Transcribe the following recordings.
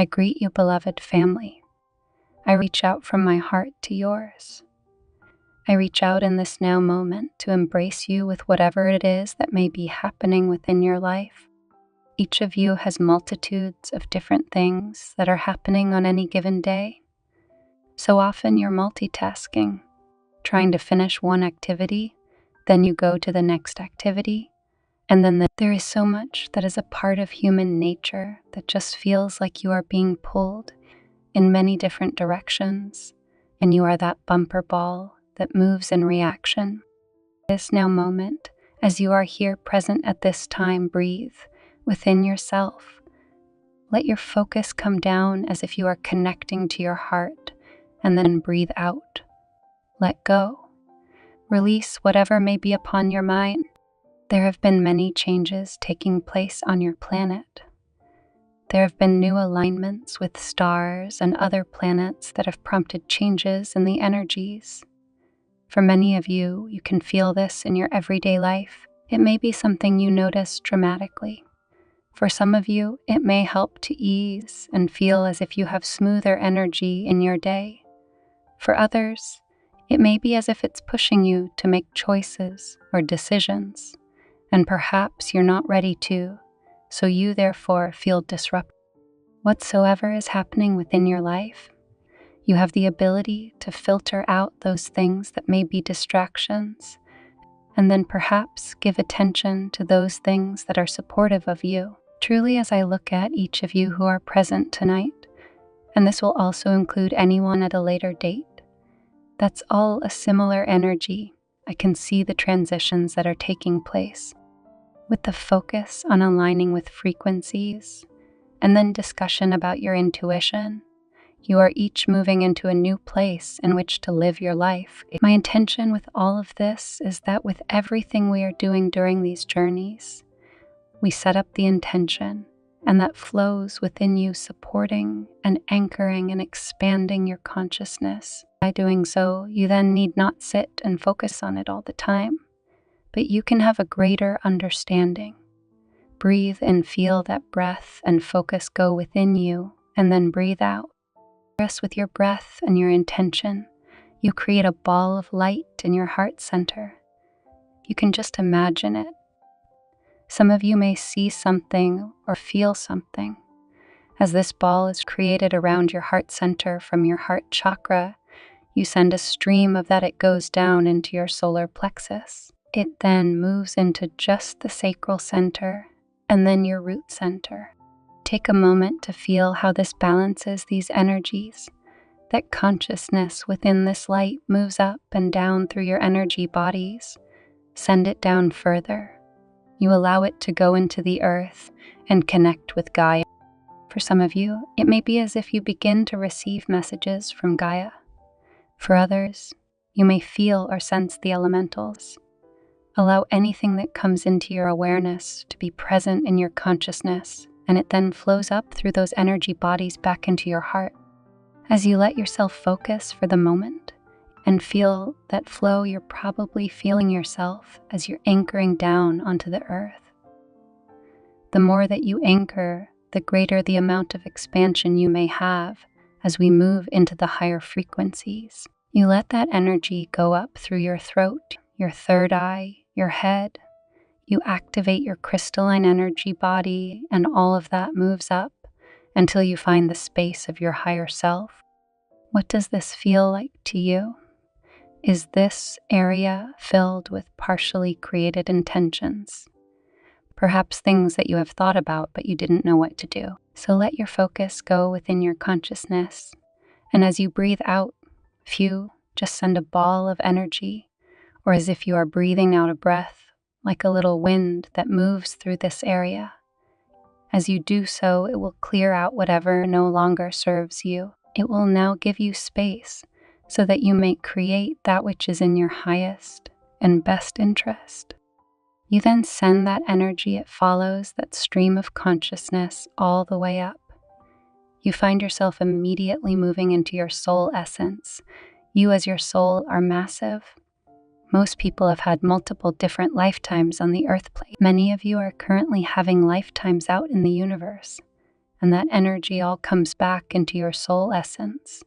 I greet you, beloved family. I reach out from my heart to yours. I reach out in this now moment to embrace you with whatever it is that may be happening within your life. Each of you has multitudes of different things that are happening on any given day. So often you're multitasking, trying to finish one activity, then you go to the next activity, and then there is so much that is a part of human nature that just feels like you are being pulled in many different directions, and you are that bumper ball that moves in reaction. This now moment, as you are here present at this time, breathe within yourself. Let your focus come down as if you are connecting to your heart, and then breathe out. Let go. Release whatever may be upon your mind. There have been many changes taking place on your planet. There have been new alignments with stars and other planets that have prompted changes in the energies. For many of you, you can feel this in your everyday life. It may be something you notice dramatically. For some of you, it may help to ease and feel as if you have smoother energy in your day. For others, it may be as if it's pushing you to make choices or decisions, and perhaps you're not ready to, so you therefore feel disrupted. Whatsoever is happening within your life, you have the ability to filter out those things that may be distractions, and then perhaps give attention to those things that are supportive of you. Truly, as I look at each of you who are present tonight, and this will also include anyone at a later date, that's all a similar energy. I can see the transitions that are taking place, with the focus on aligning with frequencies, and then discussion about your intuition. You are each moving into a new place in which to live your life. My intention with all of this is that with everything we are doing during these journeys, we set up the intention, and that flows within you, supporting and anchoring and expanding your consciousness. By doing so, you then need not sit and focus on it all the time, but you can have a greater understanding. Breathe and feel that breath and focus go within you, and then breathe out. Rest with your breath and your intention. You create a ball of light in your heart center. You can just imagine it. Some of you may see something or feel something. As this ball is created around your heart center from your heart chakra, you send a stream of that. It goes down into your solar plexus. It then moves into just the sacral center and then your root center. Take a moment to feel how this balances these energies. That consciousness within this light moves up and down through your energy bodies. Send it down further. You allow it to go into the earth and connect with Gaia. For some of you, it may be as if you begin to receive messages from Gaia. For others, you may feel or sense the elementals. Allow anything that comes into your awareness to be present in your consciousness, and it then flows up through those energy bodies back into your heart. As you let yourself focus for the moment and feel that flow, you're probably feeling yourself as you're anchoring down onto the earth. The more that you anchor, the greater the amount of expansion you may have as we move into the higher frequencies. You let that energy go up through your throat, your third eye, your head. You activate your crystalline energy body, and all of that moves up until you find the space of your higher self. What does this feel like to you? Is this area filled with partially created intentions? Perhaps things that you have thought about but you didn't know what to do. So let your focus go within your consciousness, and as you breathe out, just send a ball of energy, or as if you are breathing out a breath, like a little wind that moves through this area. As you do so, it will clear out whatever no longer serves you. It will now give you space so that you may create that which is in your highest and best interest. You then send that energy, it follows that stream of consciousness all the way up. You find yourself immediately moving into your soul essence. You as your soul are massive. Most people have had multiple different lifetimes on the earth plane. Many of you are currently having lifetimes out in the universe. and that energy all comes back into your soul essence.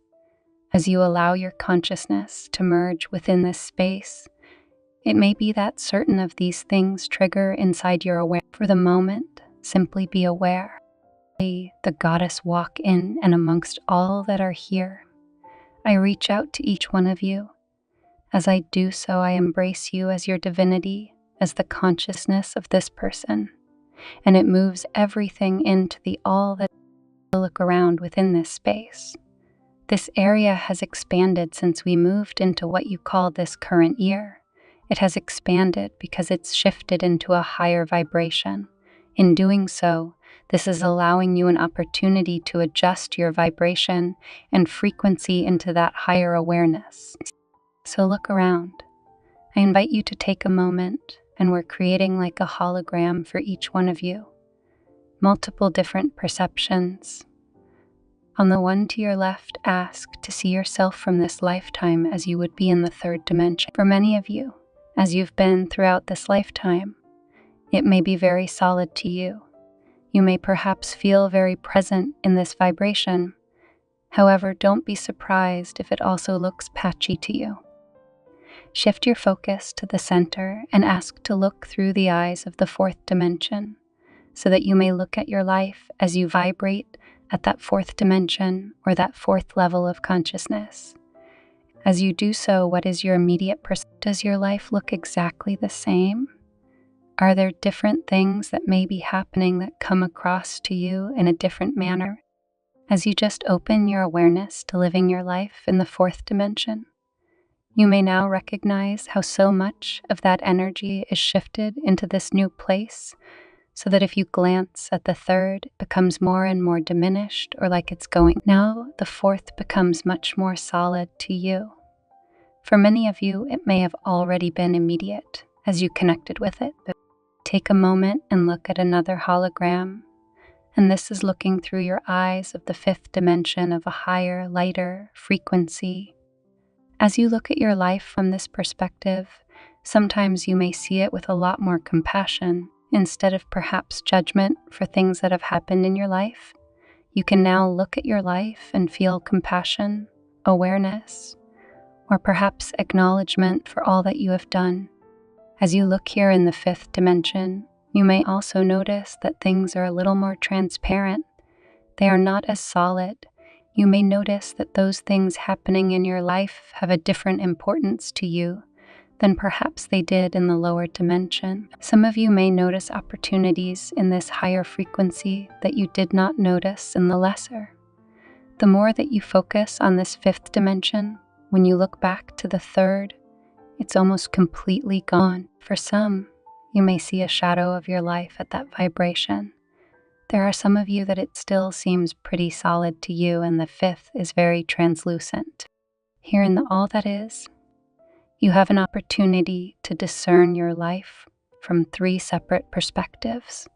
As you allow your consciousness to merge within this space, it may be that certain of these things trigger inside your awareness. For the moment, simply be aware. The goddess walk in and amongst all that are here. I reach out to each one of you. As I do so, I embrace you as your divinity, as the consciousness of this person, and it moves everything into the all that you look around within this space. This area has expanded since we moved into what you call this current year. It has expanded because it's shifted into a higher vibration. In doing so, this is allowing you an opportunity to adjust your vibration and frequency into that higher awareness. So look around. I invite you to take a moment, and we're creating like a hologram for each one of you. Multiple different perceptions. On the one to your left, ask to see yourself from this lifetime as you would be in the third dimension. For many of you, as you've been throughout this lifetime, it may be very solid to you. You may perhaps feel very present in this vibration. However, don't be surprised if it also looks patchy to you. Shift your focus to the center and ask to look through the eyes of the fourth dimension, so that you may look at your life as you vibrate at that fourth dimension or that fourth level of consciousness. As you do so, what is your immediate perception? Does your life look exactly the same? Are there different things that may be happening that come across to you in a different manner as you just open your awareness to living your life in the fourth dimension? You may now recognize how so much of that energy is shifted into this new place, so that if you glance at the third, it becomes more and more diminished or like it's going. Now the fourth becomes much more solid to you. For many of you, it may have already been immediate as you connected with it. But take a moment and look at another hologram, and this is looking through your eyes of the fifth dimension of a higher, lighter frequency. As you look at your life from this perspective, sometimes you may see it with a lot more compassion instead of perhaps judgment for things that have happened in your life. You can now look at your life and feel compassion, awareness, or perhaps acknowledgement for all that you have done. As you look here in the fifth dimension, you may also notice that things are a little more transparent. They are not as solid. You may notice that those things happening in your life have a different importance to you than perhaps they did in the lower dimension. Some of you may notice opportunities in this higher frequency that you did not notice in the lesser. The more that you focus on this fifth dimension, when you look back to the third, it's almost completely gone. For some, you may see a shadow of your life at that vibration. There are some of you that it still seems pretty solid to you, and the fifth is very translucent. Here in the all that is, you have an opportunity to discern your life from three separate perspectives.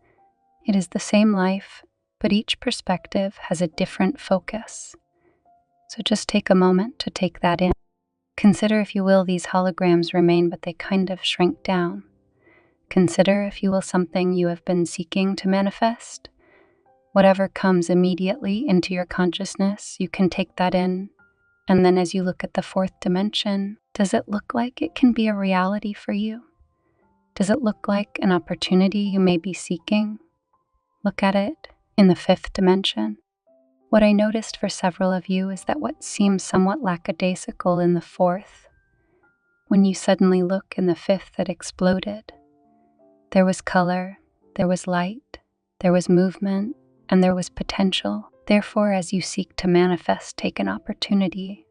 It is the same life, but each perspective has a different focus. So just take a moment to take that in. Consider, if you will, these holograms remain, but they kind of shrink down. Consider, if you will, something you have been seeking to manifest. Whatever comes immediately into your consciousness, you can take that in. And then as you look at the fourth dimension, does it look like it can be a reality for you? Does it look like an opportunity you may be seeking? Look at it in the fifth dimension. What I noticed for several of you is that what seems somewhat lackadaisical in the fourth, when you suddenly look in the fifth, that exploded. There was color, there was light, there was movement, and there was potential. Therefore, as you seek to manifest, take an opportunity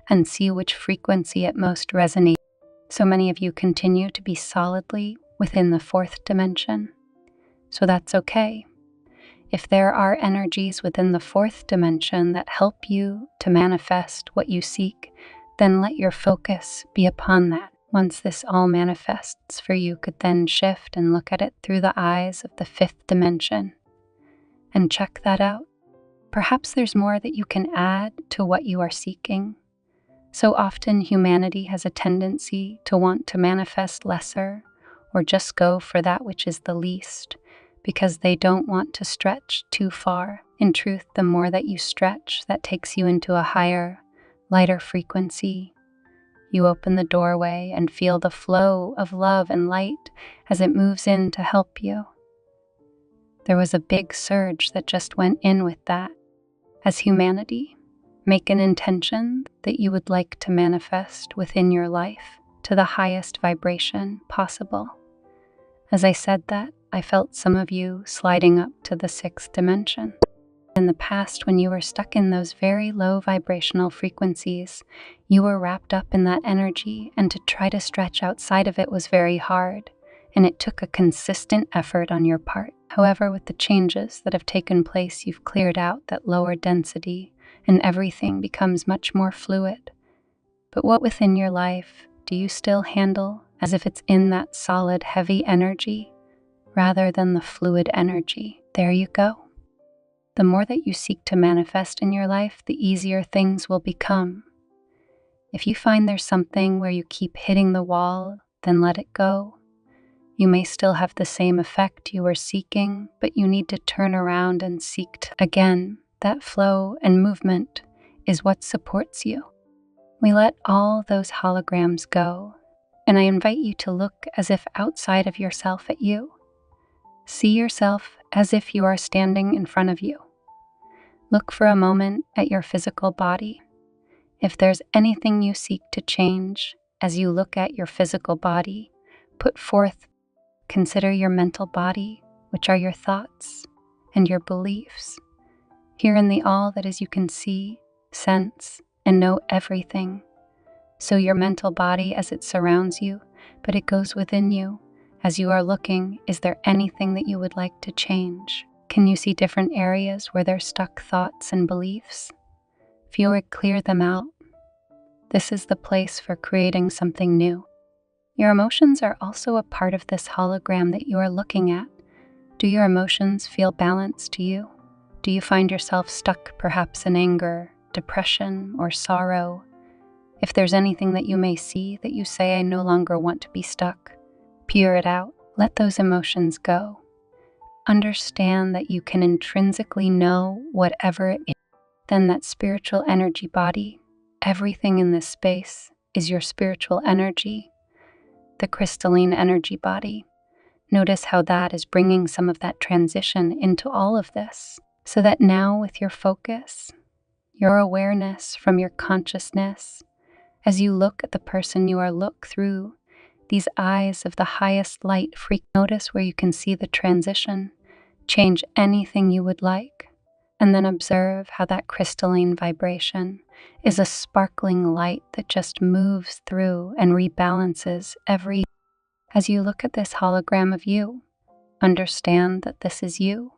and see which frequency it most resonates. So many of you continue to be solidly within the fourth dimension. So that's okay. If there are energies within the fourth dimension that help you to manifest what you seek, then let your focus be upon that. Once this all manifests for you, could then shift and look at it through the eyes of the fifth dimension and check that out. Perhaps there's more that you can add to what you are seeking. So often humanity has a tendency to want to manifest lesser or just go for that which is the least, because they don't want to stretch too far. In truth, the more that you stretch, that takes you into a higher, lighter frequency. You open the doorway and feel the flow of love and light as it moves in to help you. There was a big surge that just went in with that. As humanity, make an intention that you would like to manifest within your life to the highest vibration possible. As I said that, I felt some of you sliding up to the 6th dimension. In the past, when you were stuck in those very low vibrational frequencies, you were wrapped up in that energy, and to try to stretch outside of it was very hard, and it took a consistent effort on your part. However, with the changes that have taken place, you've cleared out that lower density, and everything becomes much more fluid. But what within your life do you still handle as if it's in that solid, heavy energy, rather than the fluid energy? There you go. The more that you seek to manifest in your life, the easier things will become. If you find there's something where you keep hitting the wall, then let it go. You may still have the same effect you were seeking, but you need to turn around and seek again. That flow and movement is what supports you. We let all those holograms go, and I invite you to look as if outside of yourself at you. See yourself as if you are standing in front of you. Look for a moment at your physical body. If there's anything you seek to change as you look at your physical body, put forth. Consider your mental body, which are your thoughts and your beliefs. Here in the all that is, you can see, sense, and know everything. So your mental body as it surrounds you, but it goes within you. As you are looking, is there anything that you would like to change? Can you see different areas where there's stuck thoughts and beliefs? If you would clear them out, this is the place for creating something new. Your emotions are also a part of this hologram that you are looking at. Do your emotions feel balanced to you? Do you find yourself stuck perhaps in anger, depression, or sorrow? If there's anything that you may see that you say, I no longer want to be stuck, peer it out. Let those emotions go. Understand that you can intrinsically know whatever it is. Then that spiritual energy body, everything in this space is your spiritual energy. The crystalline energy body. Notice how that is bringing some of that transition into all of this, so that now with your focus, your awareness from your consciousness, as you look at the person you are look through these eyes of the highest light, notice where you can see the transition, change anything you would like, and then observe how that crystalline vibration is a sparkling light that just moves through and rebalances every. As you look at this hologram of you, understand that this is you.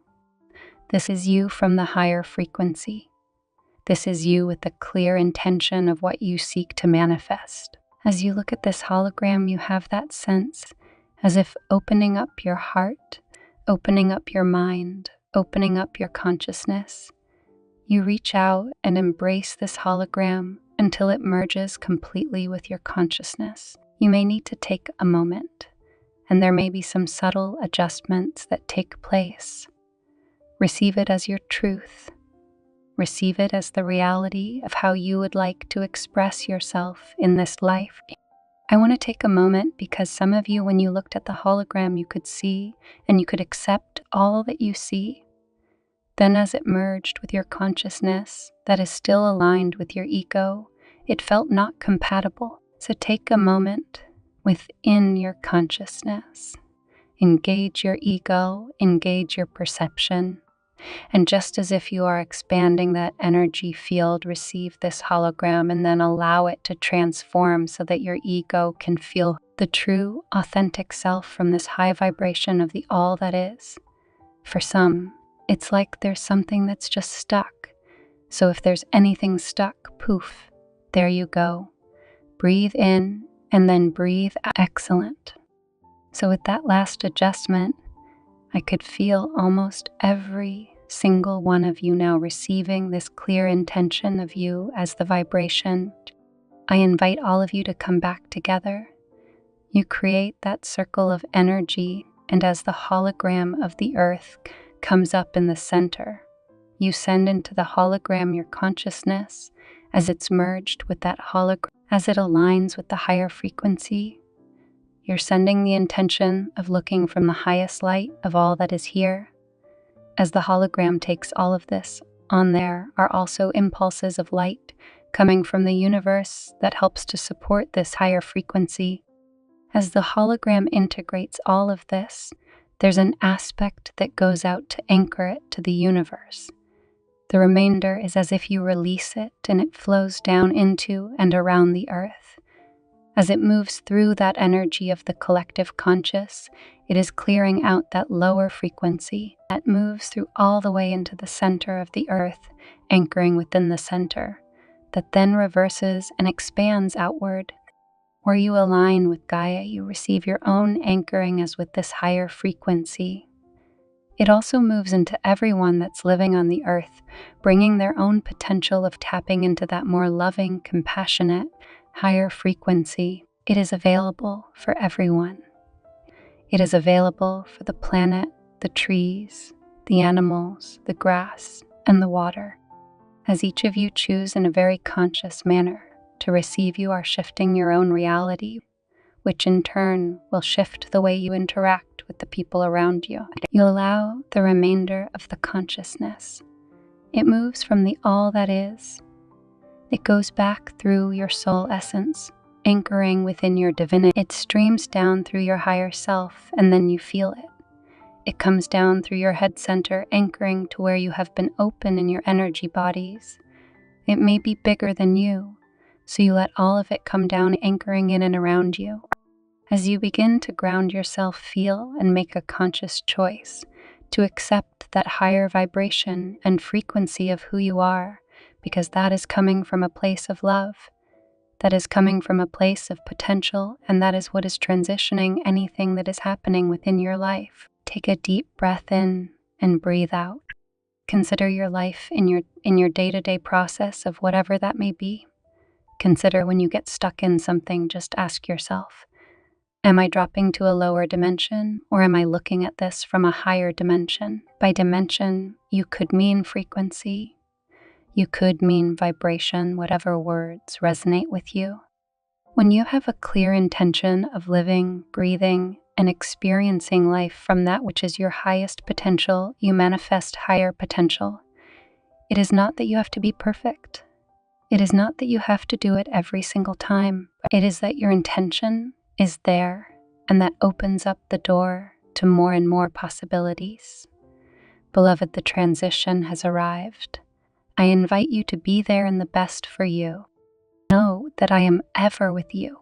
This is you from the higher frequency. This is you with the clear intention of what you seek to manifest. As you look at this hologram, you have that sense as if opening up your heart, opening up your mind, opening up your consciousness. You reach out and embrace this hologram until it merges completely with your consciousness. You may need to take a moment, and there may be some subtle adjustments that take place. Receive it as your truth. Receive it as the reality of how you would like to express yourself in this life. I want to take a moment because some of you, when you looked at the hologram, you could see and you could accept all that you see. Then as it merged with your consciousness that is still aligned with your ego, it felt not compatible. So take a moment within your consciousness. Engage your ego, engage your perception. And just as if you are expanding that energy field, receive this hologram and then allow it to transform so that your ego can feel the true, authentic self from this high vibration of the all that is. For some, it's like there's something that's just stuck. So if there's anything stuck, poof, there you go. Breathe in and then breathe out. Excellent. So with that last adjustment, I could feel almost every single one of you now receiving this clear intention of you as the vibration. I invite all of you to come back together. You create that circle of energy, and as the hologram of the earth comes up in the center, You send into the hologram your consciousness as it's merged with that hologram, as it aligns with the higher frequency. You're sending the intention of looking from the highest light of all that is here. As the hologram takes all of this on, there are also impulses of light coming from the universe that helps to support this higher frequency. As the hologram integrates all of this, there's an aspect that goes out to anchor it to the universe. The remainder is as if you release it and it flows down into and around the earth. As it moves through that energy of the collective conscious, it is clearing out that lower frequency that moves through all the way into the center of the earth, anchoring within the center, that then reverses and expands outward. Where you align with Gaia, you receive your own anchoring as with this higher frequency. It also moves into everyone that's living on the earth, bringing their own potential of tapping into that more loving, compassionate, higher frequency. It is available for everyone. It is available for the planet, the trees, the animals, the grass, and the water. As each of you choose in a very conscious manner to receive, you are shifting your own reality, which in turn will shift the way you interact with the people around you. You allow the remainder of the consciousness. It moves from the all that is. It goes back through your soul essence, anchoring within your divinity. It streams down through your higher self, and then you feel it. It comes down through your head center, anchoring to where you have been open in your energy bodies. It may be bigger than you, so you let all of it come down, anchoring in and around you. As you begin to ground yourself, feel and make a conscious choice to accept that higher vibration and frequency of who you are, because that is coming from a place of love, that is coming from a place of potential, and that is what is transitioning anything that is happening within your life. Take a deep breath in and breathe out. Consider your life in your day-to-day process of whatever that may be. Consider when you get stuck in something, just ask yourself, am I dropping to a lower dimension, or am I looking at this from a higher dimension? By dimension, you could mean frequency. You could mean vibration, whatever words resonate with you. When you have a clear intention of living, breathing, and experiencing life from that which is your highest potential, you manifest higher potential. It is not that you have to be perfect. It is not that you have to do it every single time. It is that your intention is there, and that opens up the door to more and more possibilities. Beloved, the transition has arrived. I invite you to be there in the best for you. Know that I am ever with you.